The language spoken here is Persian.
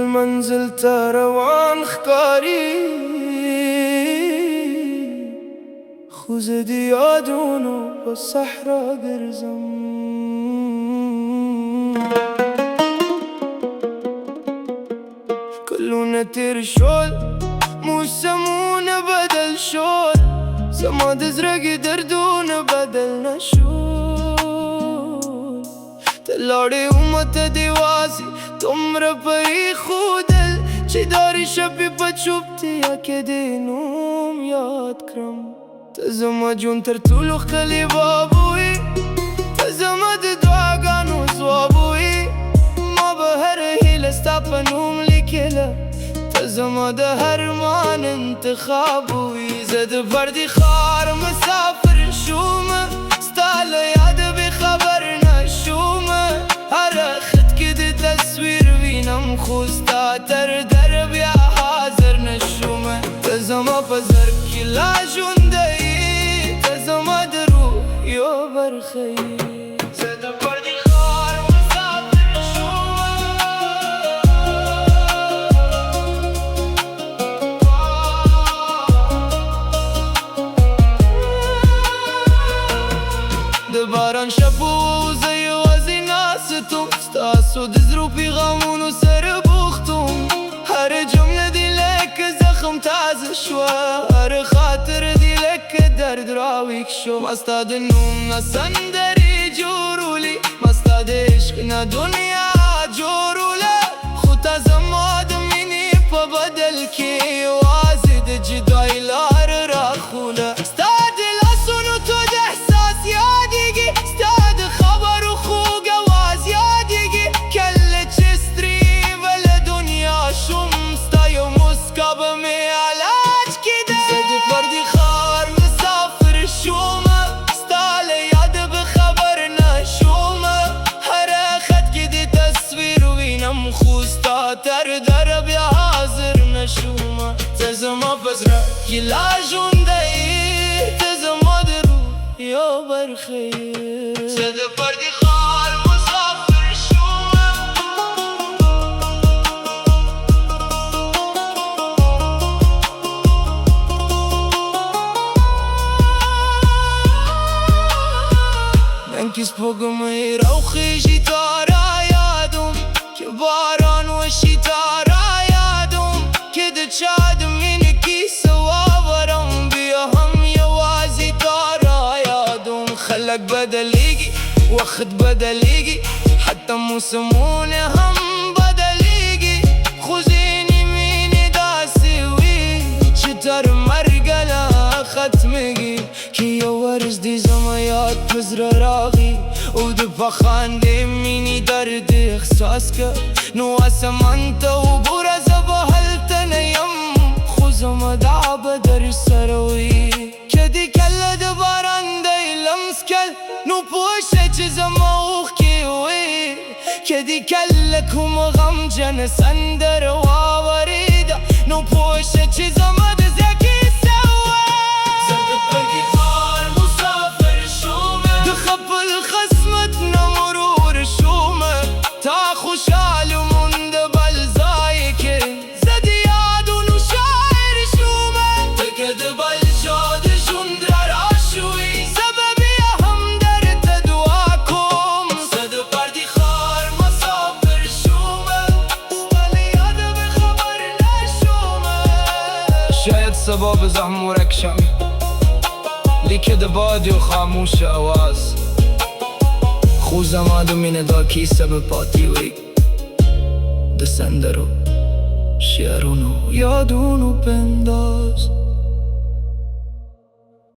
المنزل تروان خكاري خوزدي يادونو بالصحراء قرزم كلنا ترشول مو سمونا بدل شول سما دزرق دردونا بدل نشول تلاړې امت دیواسي تمره پری خودل چې داري شپې په چوپتیا کې دې نوم یاد کړم ته زما جون تر ټولو ښکلی بابوي ته زما د دعاګانو ځوابوي ما به هره هیله ستا په نوم لیکله ته زما د هر مان انتخاب وي زه د پردي ښار مسافر شوم ستا له یاده بې خبر نشوم هره خط کې د تصویر وینم خو ستا تر در بیا حاضر نشوم ته زما په زړه کې لا ژوندی ته زما د روح یو برخه یې زه د پردي ښار مسافر شوم د باران شپو زه یوازې ناستم ستاسو د زړو پیغامونو سره بوختم هره جمله دې لکه زخم تازه شوه هره خاطره دې لکه درد راویښ شو ما ستا د نوم نه سندرې جوړولې ما ستا د عشق نه دنیا جوړوله خو تا زما د مینې په بدل کې یوازې د جدایۍ لار راښوله ستا د لاسونو تود احساس یادېږي ستا د خبرو خوږ اواز یادېږي کله چې ستړې له دنیا شوم ستا یو مسکا به مې علاج کېده زه د پردي ښار مسافر شوم ستا له یاده به خبر نشوم هره خط کې د تصویر وینم خو ستا تر در بیا حاضر نشوم ته زما په زړه کې لا ژوندی ته زما د روح یو برخه یې زه د پردي ښار مسافر شوم نن کې سپوږمۍ راوخیږي تا را یادوم که باران وشي تا را یادوم که د چا د مینې کیسه واورم بیا هم یوازې تا را یادوم خلک بدلیږي وخت بدلیږي حتی موسمونه هم بدلیږي خو ځینې مینې داسې وي چې تر مرګه لا ختمېږي که یو ورځ دې زما یاد په زړه راغی او د پخاندې مینې درد احساس که نو اسمان ته وګوره زه به هلته نه یم خو زما دعا به در سره وي که دې کله د باران دی لمس کړ نو پوه شه چې زما اوښکې وي که دې کله کومه غمجنه سندره واورېده نو پوه شه چې زما د زړه کیسه وه زه د پردي ښار مسافر شوم د خپل قسمت نه مرور شوم تا خوشحاله مونده بل ځای کې زه د یادونو شاعر شوم ته که د بل چا د ژوند را راشوې زه به بیا هم درته دعا کوم زه د پردي ښار مسافر شوم ستا له یاده به خبر نشوم شاید سبا به زحم ورک شم لیکه د باد یو خاموش آواز خو زما د مینې دا کیسه به پاتې وي د سندرو شعرونو یادونو په انداز